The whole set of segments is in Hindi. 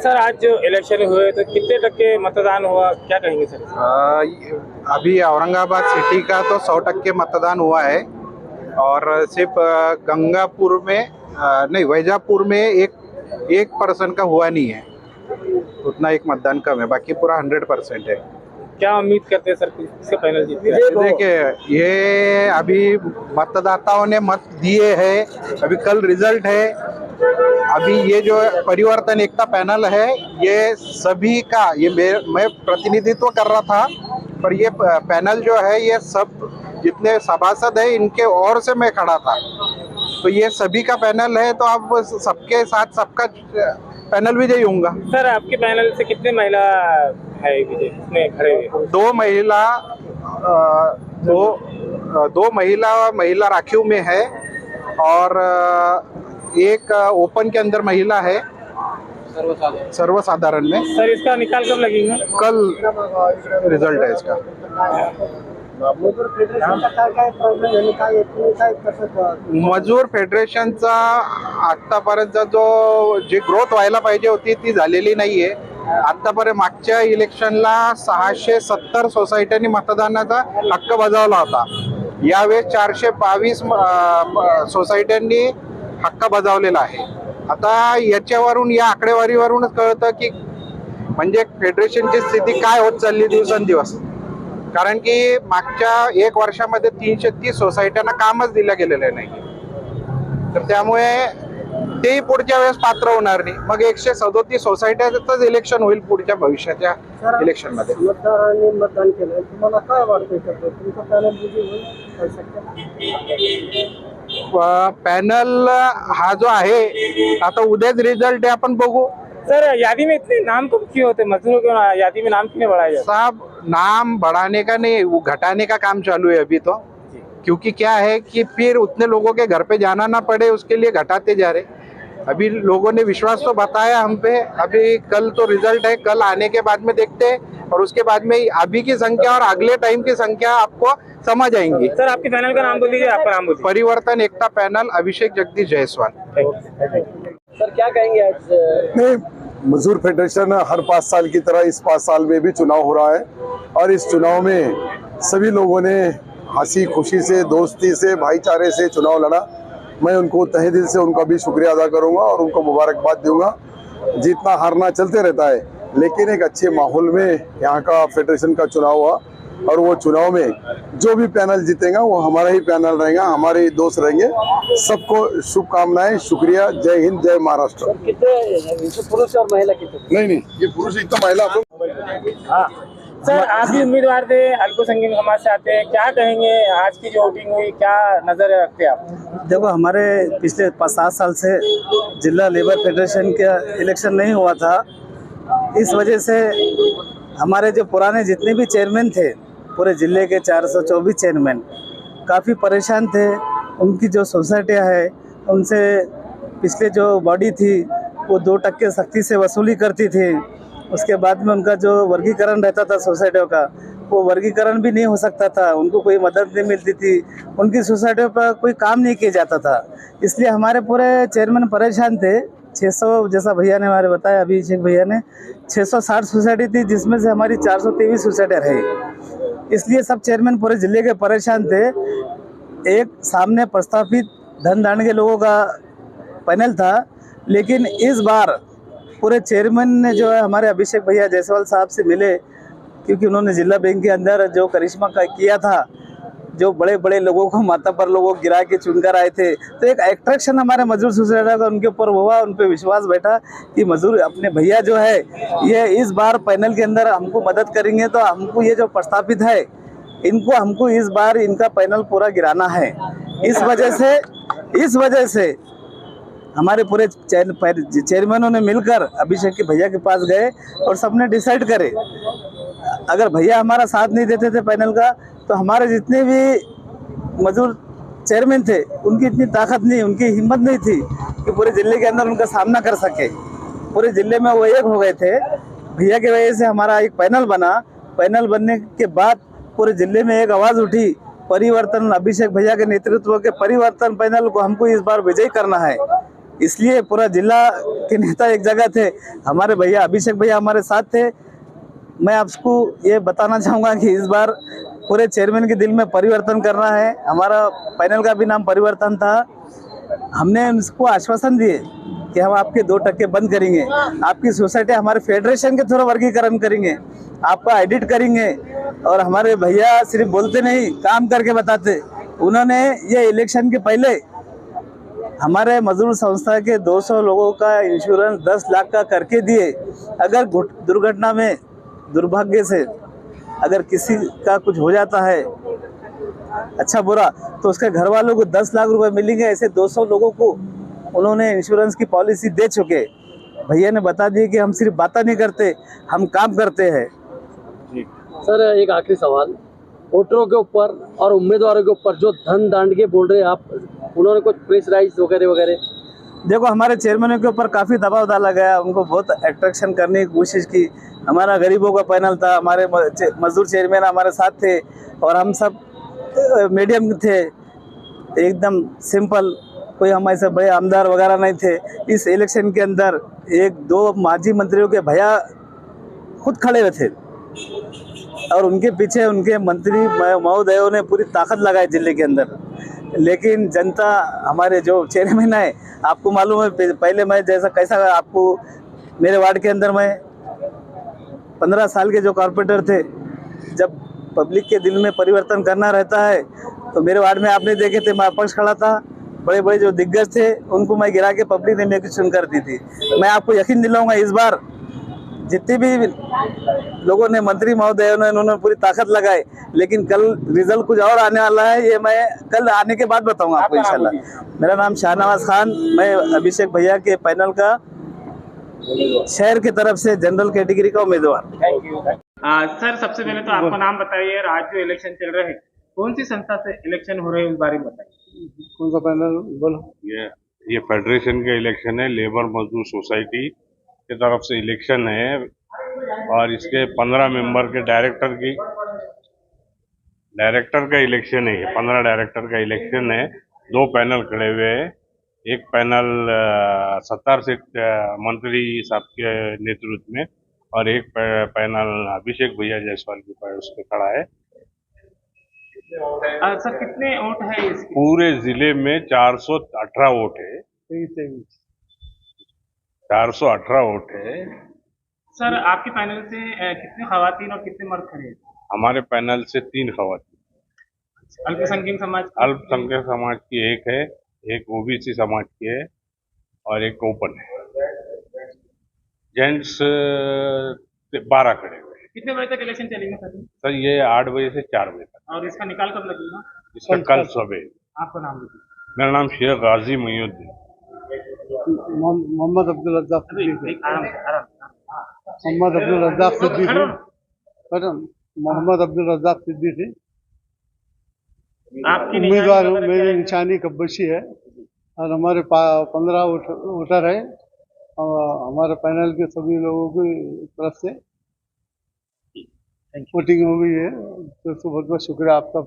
सर आज जो इलेक्शन हुए तो कितने टक्के मतदान हुआ, क्या कहेंगे सर? अभी औरंगाबाद सिटी का तो 100% मतदान हुआ है और सिर्फ गंगापुर में नहीं, वैजापुर में एक परसेंट का हुआ नहीं है, उतना एक मतदान कम है, बाकी पूरा 100% है। क्या उम्मीद करते हैं सर किससे पैनल जीतेगा? देखिए, ये अभी मतदाताओं ने मत दिए हैं, अभी कल रिजल्ट है। अभी ये जो परिवर्तन एकता पैनल है, ये सभी का, ये मैं प्रतिनिधित्व कर रहा था, पर ये पैनल जो है, ये सब जितने सभासद है इनके ओर से मैं खड़ा था, तो ये सभी का पैनल है, तो अब सबके साथ सबका पैनल विजयी होगा। सर आपके पैनल से कितने महिला है विजय इसमें खड़े हुए? दो महिला राखीव में है और एक ओपन के अंदर महिला है सर्वसाधारण में। सर इसका निकाल कब लगेगा? कल रिजल्ट है इसका। मजूर फेडरेशनचा आतापर्यंत जी ग्रोथ व्हायला पाहिजे होती ती झालेली नाहीये। आतापर्यंत मागच्या इलेक्शनला 670 सोसायट्यांनी मतदानाचा हक्क बजावला होता, यावेळेस 422 सोसायट्यांनी हक्क बजावलेला आहे। आता याच्यावरून, या आकडेवारीवरूनच कळतं की म्हणजे फेडरेशनची स्थिती काय होत चालली दिवसेंदिवस, कारण की मागच्या 1 वर्षामध्ये 330 सोसायट्यांना कामच दिलं गेलेलं नाही, तर त्यामुळे तेही पुढच्या वेळेस पात्र होणार नाही। मग 137 सोसायट्याच इलेक्शन होईल पुढच्या भविष्याच्या इलेक्शन मध्ये। मतदारांनी मतदान केलं, तुम्हाला काय वाटतंय तुमचं पॅनल विजयी होईल? पॅनल हा जो आहे, आता उद्याच रिजल्ट आहे, आपण बघू। सर यादी में इतने नाम तो क्यों होते, मजदूरों के यादी में नाम क्यों बढ़ाया जाता? साहब, नाम बढ़ाने का नहीं, वो घटाने का काम चालू है अभी तो, क्योंकि क्या है कि फिर उतने लोगों के घर पे जाना ना पड़े, उसके लिए घटाते जा रहे। अभी लोगों ने विश्वास तो बताया हम पे, अभी कल तो रिजल्ट है, कल आने के बाद में देखते हैं, और उसके बाद में अभी की संख्या और अगले टाइम की संख्या आपको समझ आएंगी। सर आपके पैनल का नाम बोल दीजिए, आपका नाम बोलिए। परिवर्तन एकता पैनल, अभिषेक जगदीश जायसवाल। सर क्या कहेंगे आज? नहीं, मजदूर फेडरेशन हर 5 साल की तरह इस 5 साल में भी चुनाव हो रहा है, और इस चुनाव में सभी लोगों ने हंसी खुशी से, दोस्ती से, भाईचारे से चुनाव लड़ा। मैं उनको तहे दिल से उनका भी शुक्रिया अदा करूंगा और उनको मुबारकबाद दूंगा। जीतना हारना चलते रहता है, लेकिन एक अच्छे माहौल में यहाँ का फेडरेशन का चुनाव हुआ, और वो चुनाव में जो भी पैनल जीतेगा वो हमारा ही पैनल रहेगा, हमारे ही दोस्त रहेंगे। सबको शुभकामनाएं, शुक्रिया, जय हिंद, जय महाराष्ट्र। कितने पुरुष और महिला कितने? नहीं, ये पुरुष एक तो महिला। हाँ सर, आप भी उम्मीदवार थे, अल्पसंख्यक समाज से आते हैं, क्या कहेंगे आज की जो वोटिंग हुई, क्या नजर रखते हैं आप? देखो, हमारे पिछले 5-7 साल से जिला लेबर फेडरेशन का इलेक्शन नहीं हुआ था। इस वजह से हमारे जो पुराने जितने भी चेयरमैन थे, पूरे ज़िले के 424 चेयरमैन काफ़ी परेशान थे। उनकी जो सोसाइटियाँ है, उनसे पिछले जो बॉडी थी वो 2% सख्ती से वसूली करती थी। उसके बाद में उनका जो वर्गीकरण रहता था सोसाइटियों का, वो वर्गीकरण भी नहीं हो सकता था, उनको कोई मदद नहीं मिलती थी, उनकी सोसाइटियों पर कोई काम नहीं किया जाता था। इसलिए हमारे पूरे चेयरमैन परेशान थे। 600, जैसा भैया ने हमारे बताया, अभिषेक भैया ने, 660 सोसाइटी थी, जिसमें से हमारी 423 सोसाइटियाँ रही। इसलिए सब चेयरमैन पूरे ज़िले के परेशान थे। एक सामने प्रस्तावित धन दान के लोगों का पैनल था, लेकिन इस बार पूरे चेयरमैन ने जो है हमारे अभिषेक भैया जायसवाल साहब से मिले, क्योंकि उन्होंने जिला बैंक के अंदर जो करिश्मा का किया था, जो बड़े बड़े लोगों को, माता पर लोगों को गिरा के चुनकर आए थे, तो एक अट्रैक्शन हमारे मजदूर सोसाइटी का उनके ऊपर हुआ, उन पर विश्वास बैठा कि मजदूर अपने भैया जो है ये इस बार पैनल के अंदर हमको मदद करेंगे, तो हमको ये जो प्रस्तावित है इनको हमको इस बार इनका पैनल पूरा गिराना है। इस वजह से हमारे पूरे चेयरमैनों ने मिलकर अभिषेक के भैया के पास गए और सबने डिसाइड करे, अगर भैया हमारा साथ नहीं देते थे पैनल का, तो हमारे जितने भी मजदूर चेयरमैन थे उनकी इतनी ताकत नहीं, उनकी हिम्मत नहीं थी कि पूरे ज़िले के अंदर उनका सामना कर सके। पूरे ज़िले में वो एक हो गए थे। भैया की वजह से हमारा एक पैनल बना। पैनल बनने के बाद पूरे ज़िले में एक आवाज़ उठी, परिवर्तन, अभिषेक भैया के नेतृत्व के परिवर्तन पैनल को हमको इस बार विजयी करना है। इसलिए पूरा जिला के नेता एक जगह थे, हमारे भैया अभिषेक भैया हमारे साथ थे। मैं आपको ये बताना चाहूँगा कि इस बार पूरे चेयरमैन के दिल में परिवर्तन करना है। हमारा पैनल का भी नाम परिवर्तन था। हमने उसको आश्वासन दिए कि हम आपके 2% बंद करेंगे, आपकी सोसाइटी हमारे फेडरेशन के थ्रू वर्गीकरण करेंगे, आपका एडिट करेंगे। और हमारे भैया सिर्फ बोलते नहीं, काम करके बताते। उन्होंने ये इलेक्शन के पहले हमारे मजदूर संस्था के 200 लोगों का इंश्योरेंस 10 लाख का करके दिए। अगर दुर्घटना में दुर्भाग्य से अगर किसी का कुछ हो जाता है अच्छा बुरा, तो उसके घर वालों को 10 लाख रुपए मिलेंगे। ऐसे 200 लोगों को उन्होंने इंश्योरेंस की पॉलिसी दे चुके। भैया ने बता दिए कि हम सिर्फ बातें नहीं करते, हम काम करते हैं। सर एक आखिरी सवाल, वोटरों के ऊपर और उम्मीदवारों के ऊपर जो धन दांड के बोल रहे हैं आप, उन्होंने कुछ प्रेशराइज वगैरह वगैरह, देखो हमारे चेयरमैनों के ऊपर काफ़ी दबाव डाला गया, उनको बहुत अट्रैक्शन करने की कोशिश की। हमारा गरीबों का पैनल था, हमारे मजदूर चेयरमैन हमारे साथ थे और हम सब मीडियम थे, एकदम सिंपल, कोई हमारे से बड़े आमदार वगैरह नहीं थे। इस इलेक्शन के अंदर 1-2 माजी मंत्रियों के भैया खुद खड़े हुए थे और उनके पीछे उनके मंत्री महोदयों ने पूरी ताकत लगाई जिले के अंदर। लेकिन जनता, हमारे जो चेयरमैन है, आपको मालूम है पहले मैं जैसा कैसा, आपको मेरे वार्ड के अंदर मैं 15 साल के जो कॉर्पोरेटर थे, जब पब्लिक के दिल में परिवर्तन करना रहता है तो मेरे वार्ड में आपने देखे थे मैं अपक्ष खड़ा था। बड़े बड़े जो दिग्गज थे उनको मैं गिरा के पब्लिक ने मेरे को चुन कर दी थी। मैं आपको यकीन दिलाऊंगा इस बार जितने भी लोगों ने, मंत्री महोदयों ने, उन्होंने पूरी ताकत लगाई, लेकिन कल रिजल्ट कुछ और आने वाला है। ये मैं कल आने के बाद बताऊंगा आपको इंशाल्लाह। मेरा नाम शाहनवाज खान, मैं अभिषेक भैया के पैनल का शहर की तरफ से जनरल कैटेगरी का उम्मीदवार। Thank you. सर सबसे पहले तो आपका नाम बताइए, आज जो इलेक्शन चल रहे हैं कौन सी संस्था से इलेक्शन हो रहे हैं उस बारे में बताइए। कौन सा पैनल बोलो। ये फेडरेशन के इलेक्शन है, लेबर मजदूर सोसाइटी की तरफ से इलेक्शन है और इसके 15 मेंबर के डायरेक्टर का इलेक्शन है। 15 डायरेक्टर का इलेक्शन है। 2 पैनल खड़े हुए हैं। एक पैनल सत्तार सीट मंत्री साहब के नेतृत्व में और एक पैनल अभिषेक भैया जायसवाल के उस पर खड़ा है। सर कितने वोट है इसके? पूरे जिले में 418 वोट है। 418 वोट है। सर आपके पैनल से कितने खवातीन और कितने मर्द खड़े हैं? हमारे पैनल से 3 खवातीन। अल्पसंख्यक समाज? अल्पसंख्यक समाज की एक है, एक ओबीसी समाज की है और एक ओपन है। जेंट्स 12 खड़े हुए। कितने बजे तक इलेक्शन चलेंगे सर? सर ये 8 बजे से 4 बजे तक। और इसका निकाल कब लगेगा? इसका कल सुबह। आपका नाम बताइए। मेरा नाम शेख गाजी मुईनुद्दीन। मोहम्मद अब्दुल रज़ाक सिद्दीकी। आराम से, आराम से। मोहम्मद अब्दुल रज़ाक सिद्दीकी। खड़ो। मोहम्मद अब्दुल रज़ाक सिद्दीकी आपकी उम्मीदवार हूँ। निशानी मेरी निशानी कब्बशी है और हमारे 15 वोटर है और हमारे पैनल के सभी लोगों की तरफ से वोटिंग हो गई है। तो बहुत बहुत शुक्रिया आपका।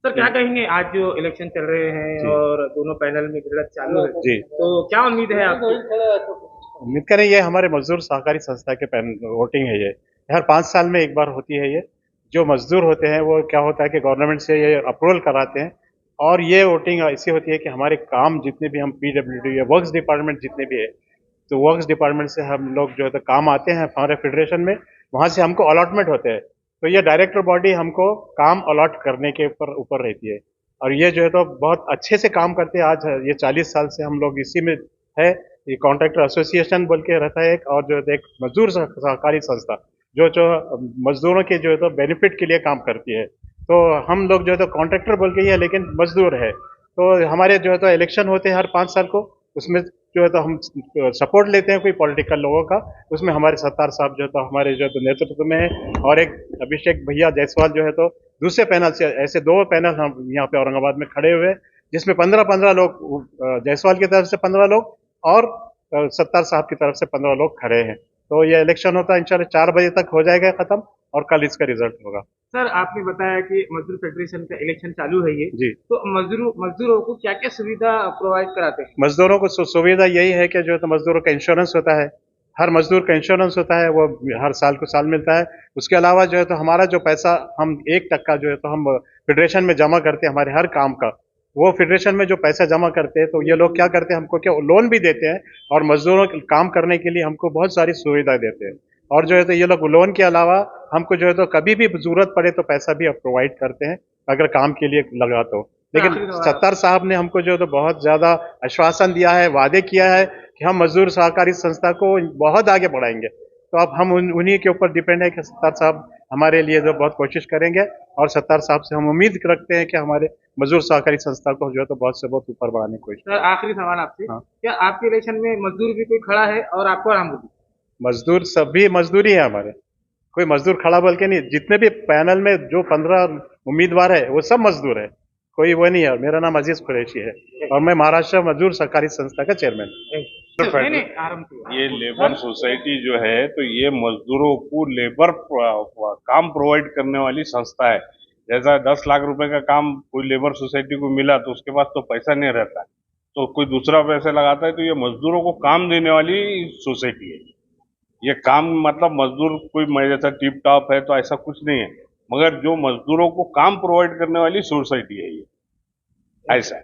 सर क्या कहेंगे, आज जो इलेक्शन चल रहे हैं और दोनों पैनल में भिड़ंत चालू है, जी, तो क्या उम्मीद है आपकी? उम्मीद करें ये हमारे मजदूर सहकारी संस्था के वोटिंग है। ये हर 5 साल में एक बार होती है। ये जो मजदूर होते हैं वो क्या होता है कि गवर्नमेंट से ये अप्रूवल कराते हैं और ये वोटिंग ऐसी होती है कि हमारे काम जितने भी हम PWD या वर्क्स डिपार्टमेंट जितने भी है, तो वर्क्स डिपार्टमेंट से हम लोग जो है तो काम आते हैं हमारे फेडरेशन में, वहाँ से हमको अलॉटमेंट होते हैं। तो ये डायरेक्टर बॉडी हमको काम अलॉट करने के ऊपर रहती है और ये जो है तो बहुत अच्छे से काम करते हैं। आज ये 40 साल से हम लोग इसी में है। ये कॉन्ट्रैक्टर एसोसिएशन बोल के रहता है एक, और जो है एक मजदूर सहकारी संस्था जो मजदूरों के जो है तो बेनिफिट के लिए काम करती है। तो हम लोग जो है तो कॉन्ट्रैक्टर बोल के ही है लेकिन मजदूर है। तो हमारे जो है तो इलेक्शन होते हैं हर 5 साल को, उसमें जो है तो हम सपोर्ट लेते हैं कोई पॉलिटिकल लोगों का। उसमें हमारे सत्तार साहब जो है तो हमारे जो है तो नेतृत्व में है और एक अभिषेक भैया जायसवाल जो है तो दूसरे पैनल से, ऐसे 2 पैनल हम यहाँ पे औरंगाबाद में खड़े हुए हैं जिसमें 15-15 लोग जायसवाल की तरफ से 15 लोग और सत्तार साहब की तरफ से 15 लोग खड़े हैं। तो ये इलेक्शन होता है इंशाल्लाह 4 बजे तक हो जाएगा खत्म और कल इसका रिजल्ट होगा। सर आपने बताया कि मजदूर फेडरेशन का इलेक्शन चालू है ये, जी। तो मजदूरों को क्या क्या सुविधा प्रोवाइड कराते हैं? मजदूरों को सुविधा यही है कि जो है तो मजदूरों का इंश्योरेंस होता है, हर मजदूर का इंश्योरेंस होता है, वो हर साल को साल मिलता है। उसके अलावा जो है तो हमारा जो पैसा हम 1% जो है तो हम फेडरेशन में जमा करते हैं हमारे हर काम का, वो फेडरेशन में जो पैसा जमा करते हैं तो ये लोग क्या करते हैं, हमको क्या लोन भी देते हैं और मजदूरों के काम करने के लिए हमको बहुत सारी सुविधा देते हैं। और जो है तो ये लोग लोन के अलावा हमको जो है तो कभी भी जरूरत पड़े तो पैसा भी प्रोवाइड करते हैं अगर काम के लिए लगा तो। लेकिन सत्तार साहब ने हमको जो है तो बहुत ज्यादा आश्वासन दिया है, वादे किया है कि हम मजदूर सहकारी संस्था को बहुत आगे बढ़ाएंगे। तो अब हम उन्हीं के ऊपर डिपेंड है कि सत्तार साहब हमारे लिए जो बहुत कोशिश करेंगे और सत्तार साहब से हम उम्मीद रखते हैं कि हमारे मजदूर सहकारी संस्था को जो है तो बहुत से बहुत ऊपर बढ़ाने की कोशिश। सर आखिरी सवाल आपसे, हाँ। क्या आपके इलेक्शन में मजदूर भी कोई खड़ा है और आपको आराम होगी? मजदूर सभी मजदूर ही है हमारे, कोई मजदूर खड़ा बोल के नहीं, जितने भी पैनल में जो 15 उम्मीदवार है वो सब मजदूर है, कोई वो नहीं है। मेरा नाम अजीज कुरैशी है और मैं महाराष्ट्र मजदूर सहकारी संस्था का चेयरमैन हूँ। ये लेबर सोसाइटी जो है तो ये मजदूरों को लेबर काम प्रोवाइड करने वाली संस्था है। जैसा 10 लाख रुपए का काम कोई लेबर सोसाइटी को मिला तो उसके पास तो पैसा नहीं रहता है, तो कोई दूसरा पैसे लगाता है, तो ये मजदूरों को काम देने वाली सोसाइटी है। ये काम मतलब मजदूर कोई मैं जैसा टिप टॉप है तो ऐसा कुछ नहीं है, मगर जो मजदूरों को काम प्रोवाइड करने वाली सोसाइटी है ये, ऐसा है।